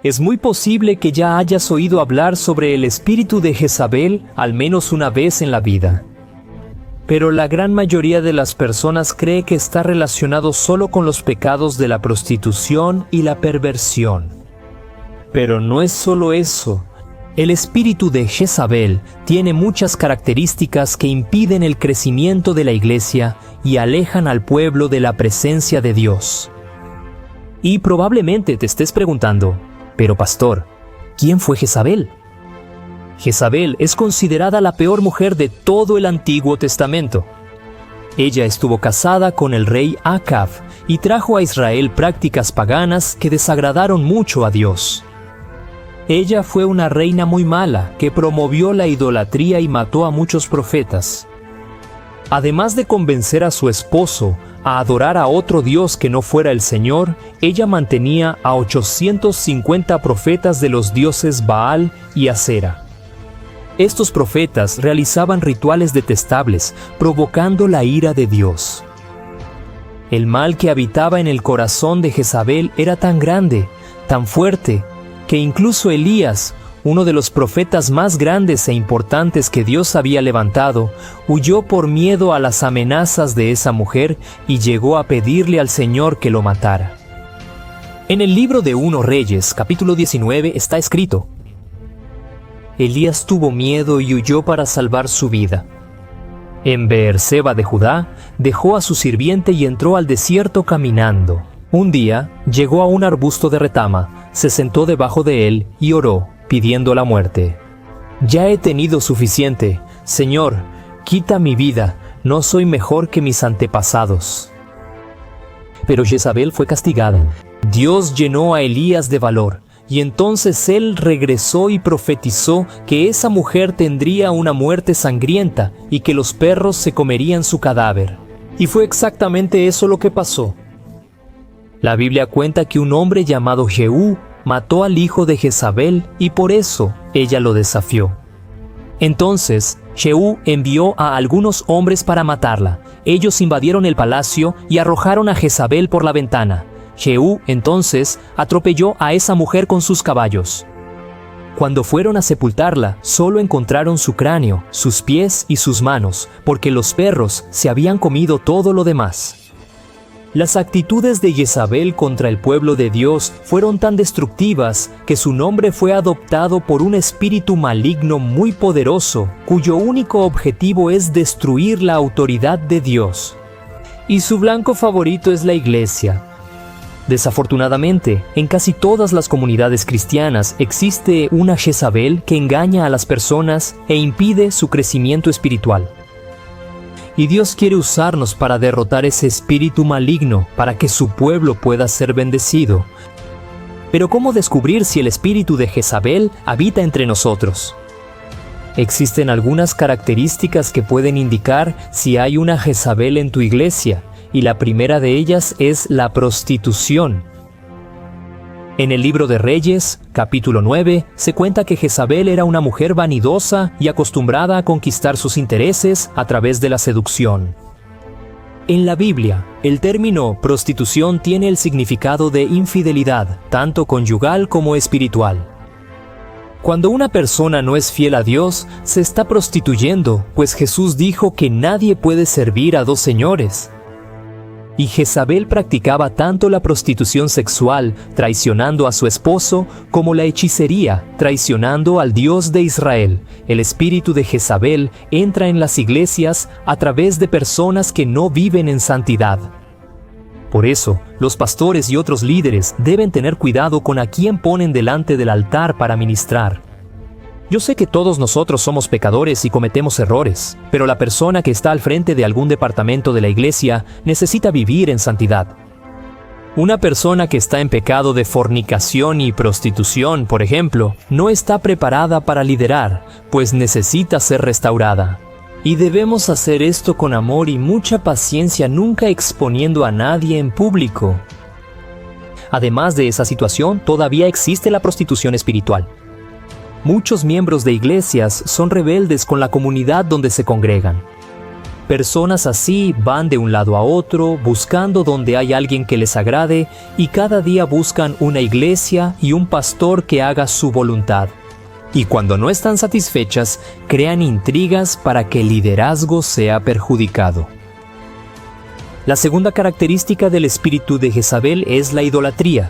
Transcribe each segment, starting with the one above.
Es muy posible que ya hayas oído hablar sobre el espíritu de Jezabel al menos una vez en la vida. Pero la gran mayoría de las personas cree que está relacionado solo con los pecados de la prostitución y la perversión. Pero no es solo eso. El espíritu de Jezabel tiene muchas características que impiden el crecimiento de la iglesia y alejan al pueblo de la presencia de Dios. Y probablemente te estés preguntando, pero pastor, ¿quién fue Jezabel? Jezabel es considerada la peor mujer de todo el Antiguo Testamento. Ella estuvo casada con el rey Acab y trajo a Israel prácticas paganas que desagradaron mucho a Dios. Ella fue una reina muy mala que promovió la idolatría y mató a muchos profetas. Además de convencer a su esposo a adorar a otro Dios que no fuera el Señor, ella mantenía a 850 profetas de los dioses Baal y Acera. Estos profetas realizaban rituales detestables, provocando la ira de Dios. El mal que habitaba en el corazón de Jezabel era tan grande, tan fuerte, que incluso Elías, uno de los profetas más grandes e importantes que Dios había levantado, huyó por miedo a las amenazas de esa mujer y llegó a pedirle al Señor que lo matara. En el libro de 1 Reyes, capítulo 19, está escrito: Elías tuvo miedo y huyó para salvar su vida. En Beerseba de Judá, dejó a su sirviente y entró al desierto caminando. Un día, llegó a un arbusto de retama, se sentó debajo de él y oró, pidiendo la muerte. Ya he tenido suficiente. Señor, quita mi vida, no soy mejor que mis antepasados. Pero Jezabel fue castigada. Dios llenó a Elías de valor. Y entonces él regresó y profetizó que esa mujer tendría una muerte sangrienta y que los perros se comerían su cadáver. Y fue exactamente eso lo que pasó. La Biblia cuenta que un hombre llamado Jehú mató al hijo de Jezabel y por eso ella lo desafió. Entonces Jehú envió a algunos hombres para matarla. Ellos invadieron el palacio y arrojaron a Jezabel por la ventana. Jehú, entonces, atropelló a esa mujer con sus caballos. Cuando fueron a sepultarla, solo encontraron su cráneo, sus pies y sus manos, porque los perros se habían comido todo lo demás. Las actitudes de Jezabel contra el pueblo de Dios fueron tan destructivas que su nombre fue adoptado por un espíritu maligno muy poderoso, cuyo único objetivo es destruir la autoridad de Dios. Y su blanco favorito es la iglesia. Desafortunadamente, en casi todas las comunidades cristianas existe una Jezabel que engaña a las personas e impide su crecimiento espiritual. Y Dios quiere usarnos para derrotar ese espíritu maligno para que su pueblo pueda ser bendecido. Pero ¿cómo descubrir si el espíritu de Jezabel habita entre nosotros? Existen algunas características que pueden indicar si hay una Jezabel en tu iglesia. Y la primera de ellas es la prostitución. En el libro de Reyes, capítulo 9, se cuenta que Jezabel era una mujer vanidosa y acostumbrada a conquistar sus intereses a través de la seducción. En la Biblia, el término prostitución tiene el significado de infidelidad, tanto conyugal como espiritual. Cuando una persona no es fiel a Dios, se está prostituyendo, pues Jesús dijo que nadie puede servir a dos señores. Y Jezabel practicaba tanto la prostitución sexual, traicionando a su esposo, como la hechicería, traicionando al Dios de Israel. El espíritu de Jezabel entra en las iglesias a través de personas que no viven en santidad. Por eso, los pastores y otros líderes deben tener cuidado con a quién ponen delante del altar para ministrar. Yo sé que todos nosotros somos pecadores y cometemos errores, pero la persona que está al frente de algún departamento de la iglesia necesita vivir en santidad. Una persona que está en pecado de fornicación y prostitución, por ejemplo, no está preparada para liderar, pues necesita ser restaurada. Y debemos hacer esto con amor y mucha paciencia, nunca exponiendo a nadie en público. Además de esa situación, todavía existe la prostitución espiritual. Muchos miembros de iglesias son rebeldes con la comunidad donde se congregan. Personas así van de un lado a otro, buscando donde hay alguien que les agrade, y cada día buscan una iglesia y un pastor que haga su voluntad. Y cuando no están satisfechas, crean intrigas para que el liderazgo sea perjudicado. La segunda característica del espíritu de Jezabel es la idolatría.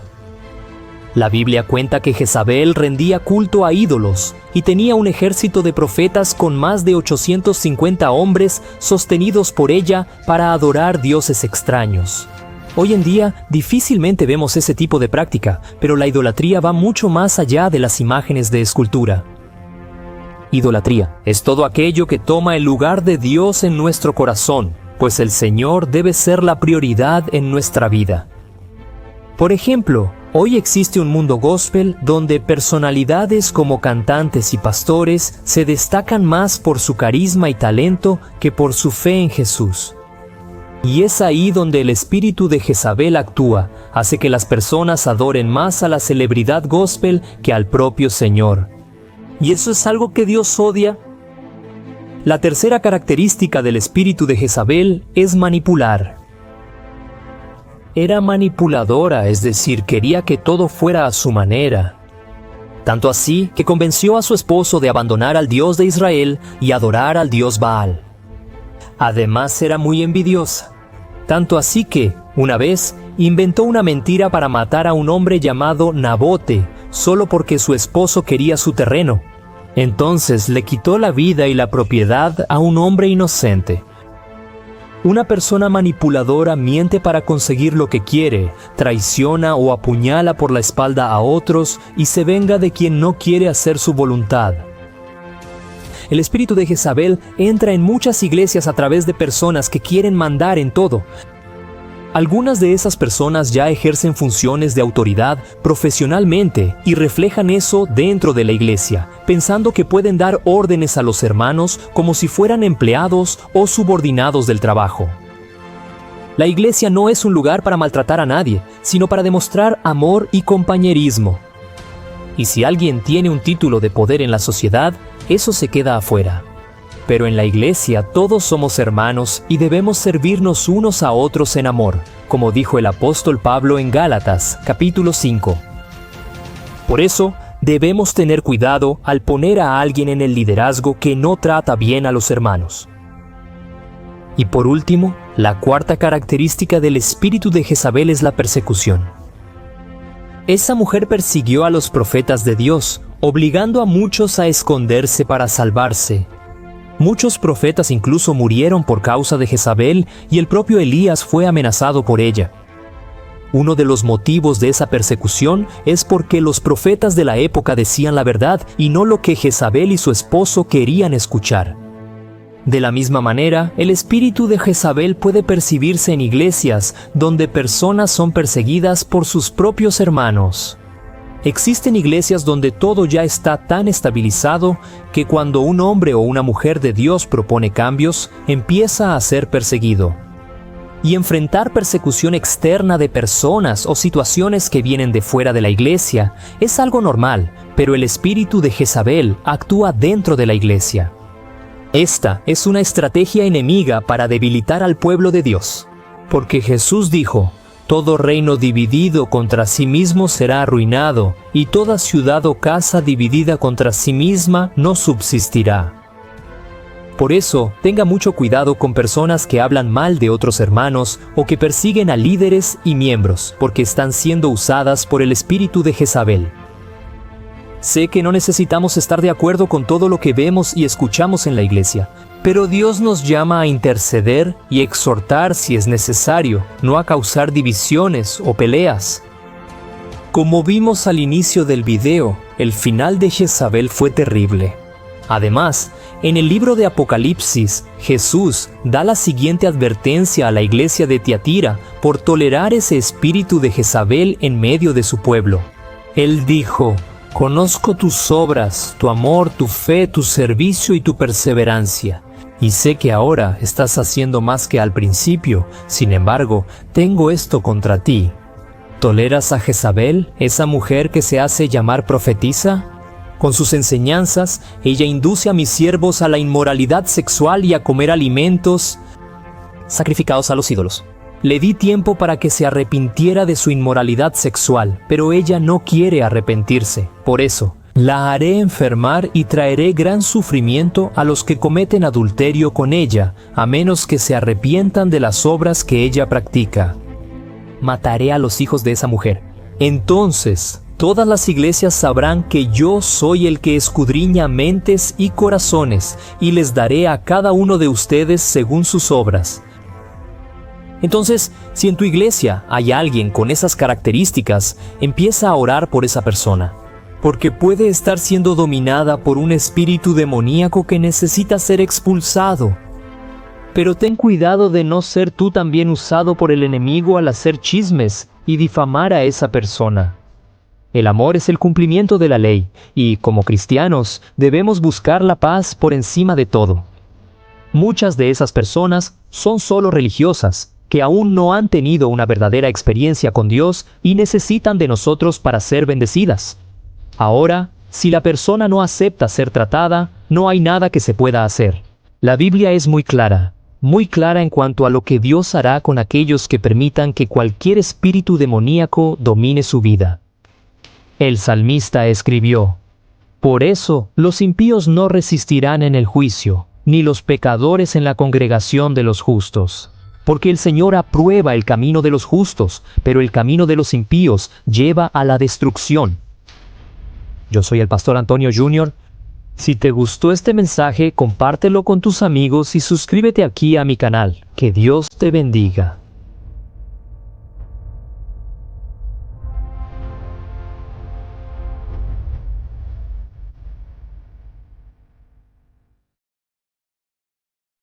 La Biblia cuenta que Jezabel rendía culto a ídolos y tenía un ejército de profetas con más de 850 hombres sostenidos por ella para adorar dioses extraños. Hoy en día difícilmente vemos ese tipo de práctica, pero la idolatría va mucho más allá de las imágenes de escultura. Idolatría es todo aquello que toma el lugar de Dios en nuestro corazón, pues el Señor debe ser la prioridad en nuestra vida. Por ejemplo, hoy existe un mundo gospel donde personalidades como cantantes y pastores se destacan más por su carisma y talento que por su fe en Jesús. Y es ahí donde el espíritu de Jezabel actúa, hace que las personas adoren más a la celebridad gospel que al propio Señor. ¿Y eso es algo que Dios odia? La tercera característica del espíritu de Jezabel es manipular. Era manipuladora, es decir, quería que todo fuera a su manera. Tanto así que convenció a su esposo de abandonar al Dios de Israel y adorar al Dios Baal. Además era muy envidiosa. Tanto así que, una vez, inventó una mentira para matar a un hombre llamado Nabote, solo porque su esposo quería su terreno. Entonces le quitó la vida y la propiedad a un hombre inocente. Una persona manipuladora miente para conseguir lo que quiere, traiciona o apuñala por la espalda a otros y se venga de quien no quiere hacer su voluntad. El espíritu de Jezabel entra en muchas iglesias a través de personas que quieren mandar en todo. Algunas de esas personas ya ejercen funciones de autoridad profesionalmente y reflejan eso dentro de la iglesia, pensando que pueden dar órdenes a los hermanos como si fueran empleados o subordinados del trabajo. La iglesia no es un lugar para maltratar a nadie, sino para demostrar amor y compañerismo. Y si alguien tiene un título de poder en la sociedad, eso se queda afuera. Pero en la iglesia todos somos hermanos y debemos servirnos unos a otros en amor, como dijo el apóstol Pablo en Gálatas, capítulo 5. Por eso, debemos tener cuidado al poner a alguien en el liderazgo que no trata bien a los hermanos. Y por último, la cuarta característica del espíritu de Jezabel es la persecución. Esa mujer persiguió a los profetas de Dios, obligando a muchos a esconderse para salvarse. Muchos profetas incluso murieron por causa de Jezabel y el propio Elías fue amenazado por ella. Uno de los motivos de esa persecución es porque los profetas de la época decían la verdad y no lo que Jezabel y su esposo querían escuchar. De la misma manera, el espíritu de Jezabel puede percibirse en iglesias donde personas son perseguidas por sus propios hermanos. Existen iglesias donde todo ya está tan estabilizado que cuando un hombre o una mujer de Dios propone cambios, empieza a ser perseguido. Y enfrentar persecución externa de personas o situaciones que vienen de fuera de la iglesia es algo normal, pero el espíritu de Jezabel actúa dentro de la iglesia. Esta es una estrategia enemiga para debilitar al pueblo de Dios, porque Jesús dijo: todo reino dividido contra sí mismo será arruinado, y toda ciudad o casa dividida contra sí misma no subsistirá. Por eso, tenga mucho cuidado con personas que hablan mal de otros hermanos o que persiguen a líderes y miembros, porque están siendo usadas por el espíritu de Jezabel. Sé que no necesitamos estar de acuerdo con todo lo que vemos y escuchamos en la iglesia, pero Dios nos llama a interceder y exhortar si es necesario, no a causar divisiones o peleas. Como vimos al inicio del video, el final de Jezabel fue terrible. Además, en el libro de Apocalipsis, Jesús da la siguiente advertencia a la iglesia de Tiatira por tolerar ese espíritu de Jezabel en medio de su pueblo. Él dijo: conozco tus obras, tu amor, tu fe, tu servicio y tu perseverancia. Y sé que ahora estás haciendo más que al principio. Sin embargo, tengo esto contra ti. ¿Toleras a Jezabel, esa mujer que se hace llamar profetisa? Con sus enseñanzas, ella induce a mis siervos a la inmoralidad sexual y a comer alimentos sacrificados a los ídolos. Le di tiempo para que se arrepintiera de su inmoralidad sexual, pero ella no quiere arrepentirse. Por eso, la haré enfermar y traeré gran sufrimiento a los que cometen adulterio con ella, a menos que se arrepientan de las obras que ella practica. Mataré a los hijos de esa mujer. Entonces, todas las iglesias sabrán que yo soy el que escudriña mentes y corazones, y les daré a cada uno de ustedes según sus obras. Entonces, si en tu iglesia hay alguien con esas características, empieza a orar por esa persona, porque puede estar siendo dominada por un espíritu demoníaco que necesita ser expulsado. Pero ten cuidado de no ser tú también usado por el enemigo al hacer chismes y difamar a esa persona. El amor es el cumplimiento de la ley, y como cristianos debemos buscar la paz por encima de todo. Muchas de esas personas son solo religiosas, que aún no han tenido una verdadera experiencia con Dios y necesitan de nosotros para ser bendecidas. Ahora, si la persona no acepta ser tratada, no hay nada que se pueda hacer. La Biblia es muy clara en cuanto a lo que Dios hará con aquellos que permitan que cualquier espíritu demoníaco domine su vida. El salmista escribió: «Por eso los impíos no resistirán en el juicio, ni los pecadores en la congregación de los justos. Porque el Señor aprueba el camino de los justos, pero el camino de los impíos lleva a la destrucción». Yo soy el Pastor Antonio Jr. Si te gustó este mensaje, compártelo con tus amigos y suscríbete aquí a mi canal. Que Dios te bendiga.